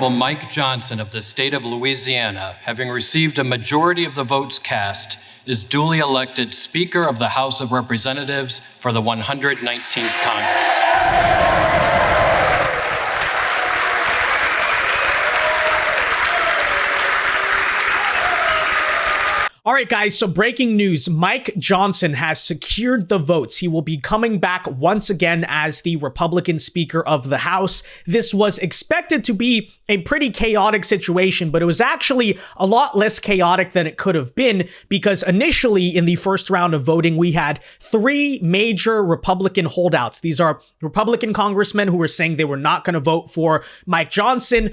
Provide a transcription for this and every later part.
Mike Johnson of the state of Louisiana, having received a majority of the votes cast, is duly elected Speaker of the House of Representatives for the 119th Congress. All right, guys, so breaking news. Mike Johnson has secured the votes. He will be coming back once again as the Republican Speaker of the House. This was expected to be a pretty chaotic situation, but it was actually a lot less chaotic than it could have been because initially in the first round of voting, we had three major Republican holdouts. These are Republican congressmen who were saying they were not going to vote for Mike Johnson.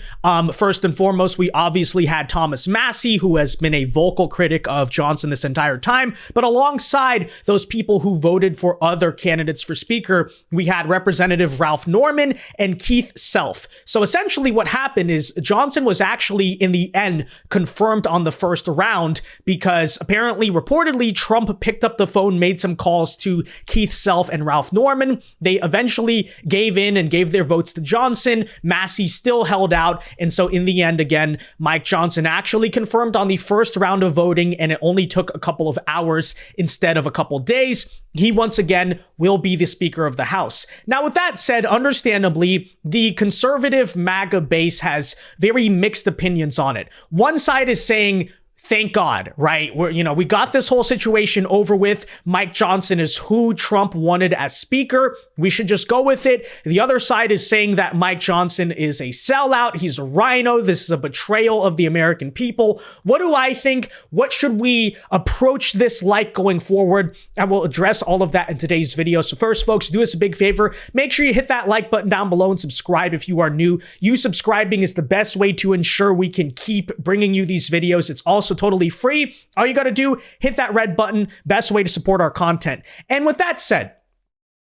First and foremost, we obviously had Thomas Massie, who has been a vocal critic of Johnson this entire time. But alongside those people who voted for other candidates for speaker, we had Representative Ralph Norman and Keith Self. So essentially what happened is Johnson was actually in the end confirmed on the first round because apparently, reportedly, Trump picked up the phone, made some calls to Keith Self and Ralph Norman. They eventually gave in and gave their votes to Johnson. Massie still held out. And so in the end, again, Mike Johnson actually confirmed on the first round of voting, and it only took a couple of hours instead of a couple days. He once again will be the Speaker of the House. Now, with that said, understandably, the conservative MAGA base has very mixed opinions on it. One side is saying, thank God, right? We got this whole situation over with. Mike Johnson is who Trump wanted as speaker. We should just go with it. The other side is saying that Mike Johnson is a sellout. He's a RINO. This is a betrayal of the American people. What do I think? What should we approach this like going forward? I will address all of that in today's video. So first, folks, do us a big favor. Make sure you hit that like button down below and subscribe if you are new. You subscribing is the best way to ensure we can keep bringing you these videos. It's also totally free. All you got to do, hit that red button. Best way to support our content. And with that said,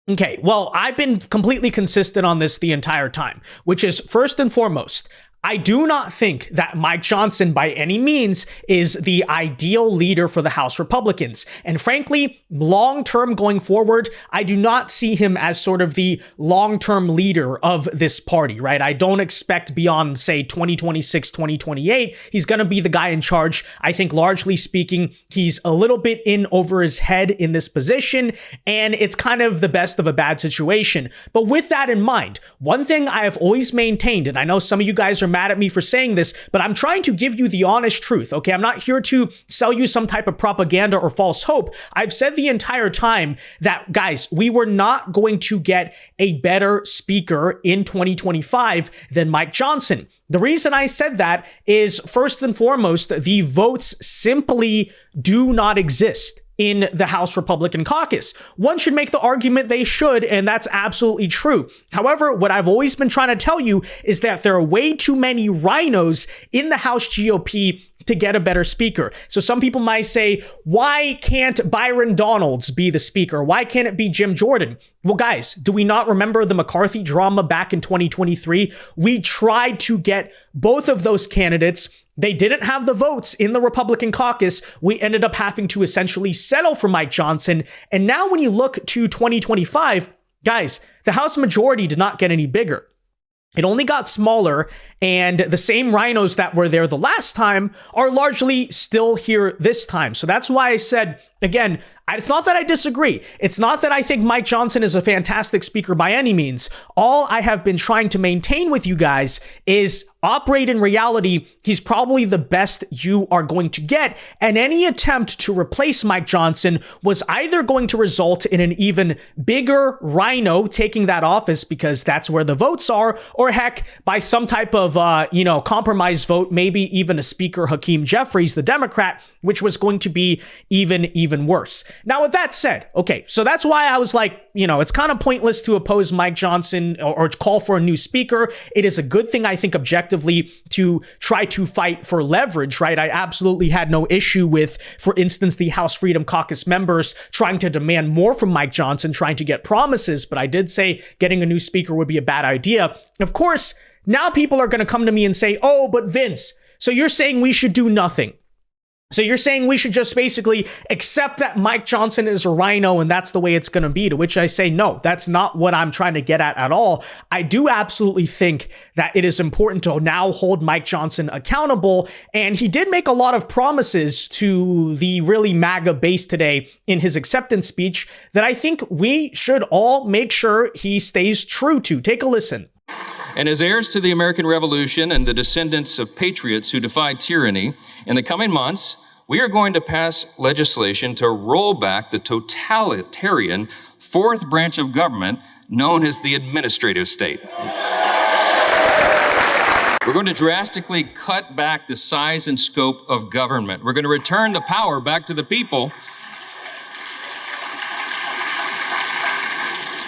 okay, well, I've been completely consistent on this the entire time, which is first and foremost, I do not think that Mike Johnson by any means is the ideal leader for the House Republicans. And frankly, long-term going forward, I do not see him as sort of the long-term leader of this party, right? I don't expect beyond, say, 2026, 2028, he's going to be the guy in charge. I think largely speaking, he's a little bit in over his head in this position, and it's kind of the best of a bad situation. But with that in mind, one thing I have always maintained, and I know some of you guys are mad at me for saying this, but I'm trying to give you the honest truth, okay? I'm not here to sell you some type of propaganda or false hope. I've said the entire time that, guys, we were not going to get a better speaker in 2025 than Mike Johnson. The reason I said that is, first and foremost, the votes simply do not exist in the House Republican Caucus. One should make the argument they should, and that's absolutely true. However, what I've always been trying to tell you is that there are way too many RINOs in the House GOP to get a better speaker. So some people might say, why can't Byron Donalds be the speaker? Why can't it be Jim Jordan? Well, guys, do we not remember the McCarthy drama back in 2023? We tried to get both of those candidates. They didn't have the votes in the Republican caucus. We ended up having to essentially settle for Mike Johnson. And now when you look to 2025, guys, the House majority did not get any bigger. It only got smaller, and the same RINOs that were there the last time are largely still here this time. So that's why I said, again, it's not that I disagree. It's not that I think Mike Johnson is a fantastic speaker by any means. All I have been trying to maintain with you guys is operate in reality. He's probably the best you are going to get. And any attempt to replace Mike Johnson was either going to result in an even bigger RINO taking that office because that's where the votes are, or heck, by some type of, compromise vote, maybe even a Speaker Hakeem Jeffries, the Democrat, which was going to be even worse. Now, with that said, okay, so that's why I was like, it's kind of pointless to oppose Mike Johnson or call for a new speaker. It is a good thing, I think, objectively, to try to fight for leverage, right? I absolutely had no issue with, for instance, the House Freedom Caucus members trying to demand more from Mike Johnson, trying to get promises, but I did say getting a new speaker would be a bad idea. Of course, now people are going to come to me and say, oh, but Vince, so you're saying we should do nothing. So you're saying we should just basically accept that Mike Johnson is a RINO and that's the way it's going to be, to which I say, no, that's not what I'm trying to get at all. I do absolutely think that it is important to now hold Mike Johnson accountable. And he did make a lot of promises to the really MAGA base today in his acceptance speech that I think we should all make sure he stays true to. Take a listen. And as heirs to the American Revolution and the descendants of patriots who defied tyranny, in the coming months, we are going to pass legislation to roll back the totalitarian fourth branch of government known as the administrative state. We're going to drastically cut back the size and scope of government. We're going to return the power back to the people.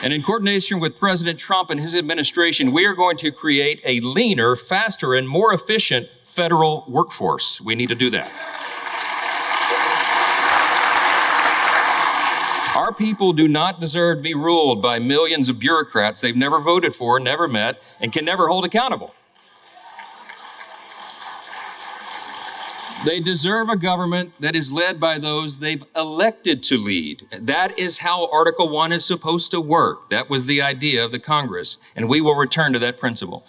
And in coordination with President Trump and his administration, we are going to create a leaner, faster, and more efficient federal workforce. We need to do that. Our people do not deserve to be ruled by millions of bureaucrats they've never voted for, never met, and can never hold accountable. They deserve a government that is led by those they've elected to lead. That is how Article 1 is supposed to work. That was the idea of the Congress, and we will return to that principle.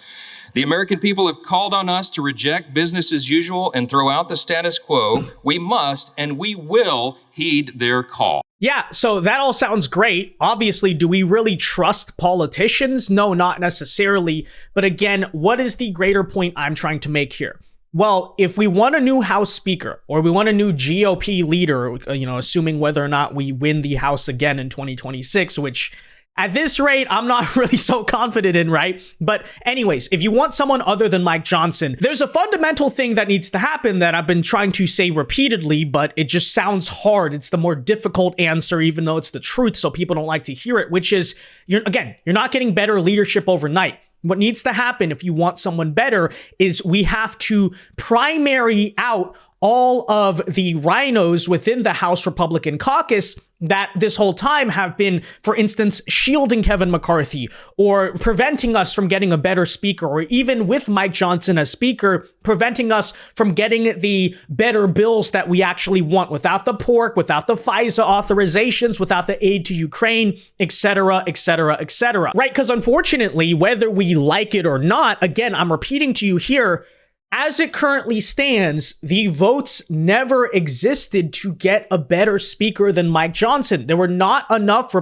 The American people have called on us to reject business as usual and throw out the status quo. We must and we will heed their call. Yeah, so that all sounds great. Obviously, do we really trust politicians? No, not necessarily. But again, what is the greater point I'm trying to make here? Well, if we want a new House Speaker or we want a new GOP leader, assuming whether or not we win the House again in 2026, which at this rate, I'm not really so confident in, right? But anyways, if you want someone other than Mike Johnson, there's a fundamental thing that needs to happen that I've been trying to say repeatedly, but it just sounds hard. It's the more difficult answer, even though it's the truth, so people don't like to hear it, which is, you're not getting better leadership overnight. What needs to happen if you want someone better is we have to primary out all of the RINOs within the House Republican Caucus that this whole time have been, for instance, shielding Kevin McCarthy or preventing us from getting a better speaker, or even with Mike Johnson as speaker, preventing us from getting the better bills that we actually want without the pork, without the FISA authorizations, without the aid to Ukraine, etc., etc., etc. Right? Because unfortunately, whether we like it or not, again, I'm repeating to you here, as it currently stands, the votes never existed to get a better speaker than Mike Johnson. There were not enough there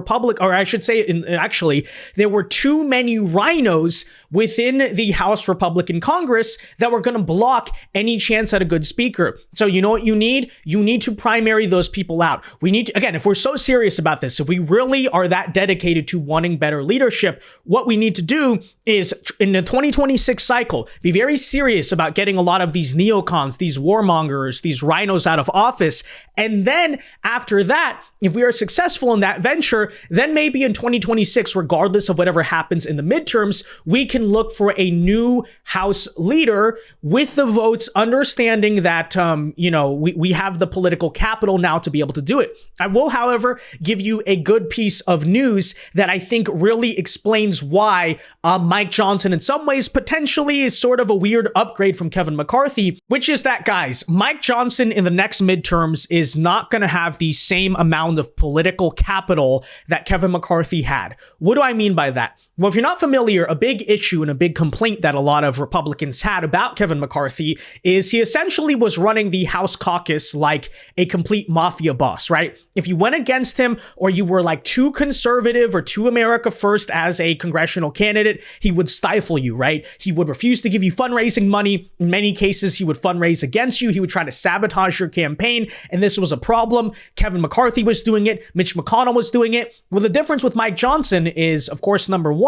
were too many RINOs within the House Republican Congress that were going to block any chance at a good speaker. So you know what you need? You need to primary those people out. We need to, again, if we're so serious about this, if we really are that dedicated to wanting better leadership, what we need to do is, in the 2026 cycle, be very serious about getting a lot of these neocons, these warmongers, these RINOs out of office. And then after that, if we are successful in that venture, then maybe in 2026, regardless of whatever happens in the midterms, we can look for a new House leader with the votes, understanding that, we have the political capital now to be able to do it. I will, however, give you a good piece of news that I think really explains why Mike Johnson, in some ways, potentially is sort of a weird upgrade from Kevin McCarthy, which is that, guys, Mike Johnson in the next midterms is not going to have the same amount of political capital that Kevin McCarthy had. What do I mean by that? Well, if you're not familiar, a big issue and a big complaint that a lot of Republicans had about Kevin McCarthy is he essentially was running the House caucus like a complete mafia boss, right? If you went against him or you were like too conservative or too America first as a congressional candidate, he would stifle you, right? He would refuse to give you fundraising money. In many cases, he would fundraise against you. He would try to sabotage your campaign. And this was a problem. Kevin McCarthy was doing it. Mitch McConnell was doing it. Well, the difference with Mike Johnson is, of course, number one,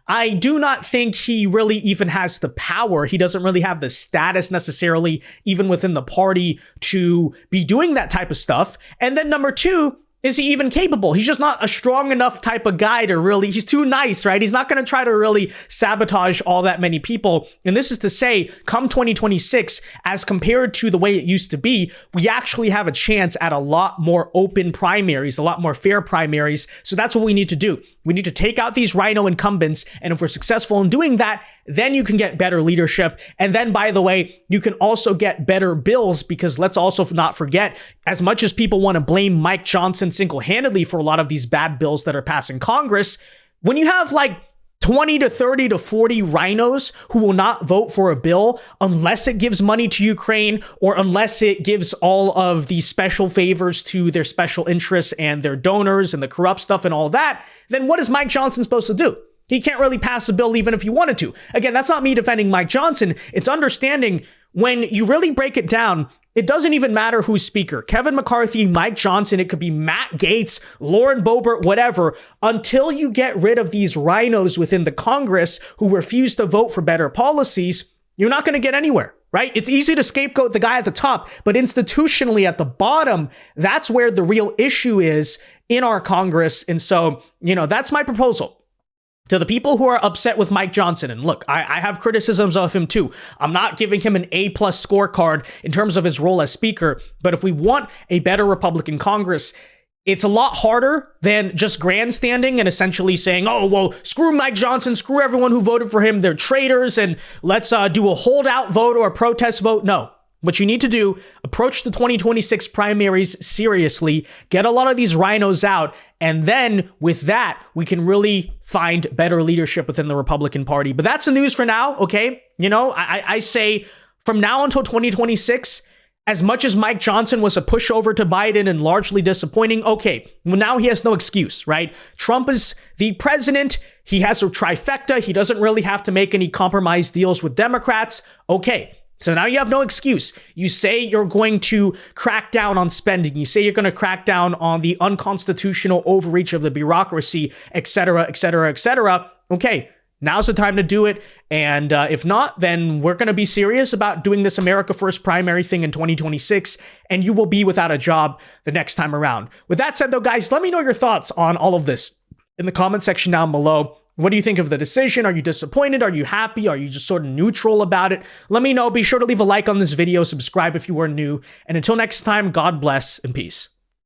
I do not think he really even has the power. He doesn't really have the status necessarily, even within the party, to be doing that type of stuff. And then number two, is he even capable? He's just not a strong enough type of guy to really, he's too nice, right? He's not going to try to really sabotage all that many people. And this is to say, come 2026, as compared to the way it used to be, we actually have a chance at a lot more open primaries, a lot more fair primaries. So that's what we need to do. We need to take out these RINO incumbents. And if we're successful in doing that, then you can get better leadership. And then, by the way, you can also get better bills, because let's also not forget, as much as people want to blame Mike Johnson single-handedly for a lot of these bad bills that are passing Congress, when you have like 20 to 30 to 40 RINOs who will not vote for a bill unless it gives money to Ukraine, or unless it gives all of these special favors to their special interests and their donors and the corrupt stuff and all that, then what is Mike Johnson supposed to do? He can't really pass a bill even if he wanted to. Again, that's not me defending Mike Johnson. It's understanding, when you really break it down, it doesn't even matter who's speaker. Kevin McCarthy, Mike Johnson, it could be Matt Gaetz, Lauren Boebert, whatever. Until you get rid of these RINOs within the Congress who refuse to vote for better policies, you're not going to get anywhere, right? It's easy to scapegoat the guy at the top, but institutionally at the bottom, that's where the real issue is in our Congress. And so, that's my proposal to the people who are upset with Mike Johnson. And look, I have criticisms of him too. I'm not giving him an A+ scorecard in terms of his role as speaker, but if we want a better Republican Congress, it's a lot harder than just grandstanding and essentially saying, oh, well, screw Mike Johnson, screw everyone who voted for him, they're traitors, and let's do a holdout vote or a protest vote. No. What you need to do, approach the 2026 primaries seriously, get a lot of these RINOs out, and then with that, we can really find better leadership within the Republican Party. But that's the news for now, okay? I say from now until 2026, as much as Mike Johnson was a pushover to Biden and largely disappointing, okay, well, now he has no excuse, right? Trump is the president. He has a trifecta. He doesn't really have to make any compromise deals with Democrats. Okay. So now you have no excuse. You say you're going to crack down on spending. You say you're going to crack down on the unconstitutional overreach of the bureaucracy, et cetera, et cetera, et cetera. Okay, now's the time to do it. And if not, then we're going to be serious about doing this America First primary thing in 2026, and you will be without a job the next time around. With that said, though, guys, let me know your thoughts on all of this in the comment section down below. What do you think of the decision? Are you disappointed? Are you happy? Are you just sort of neutral about it? Let me know. Be sure to leave a like on this video, subscribe if you are new, and until next time, God bless and peace.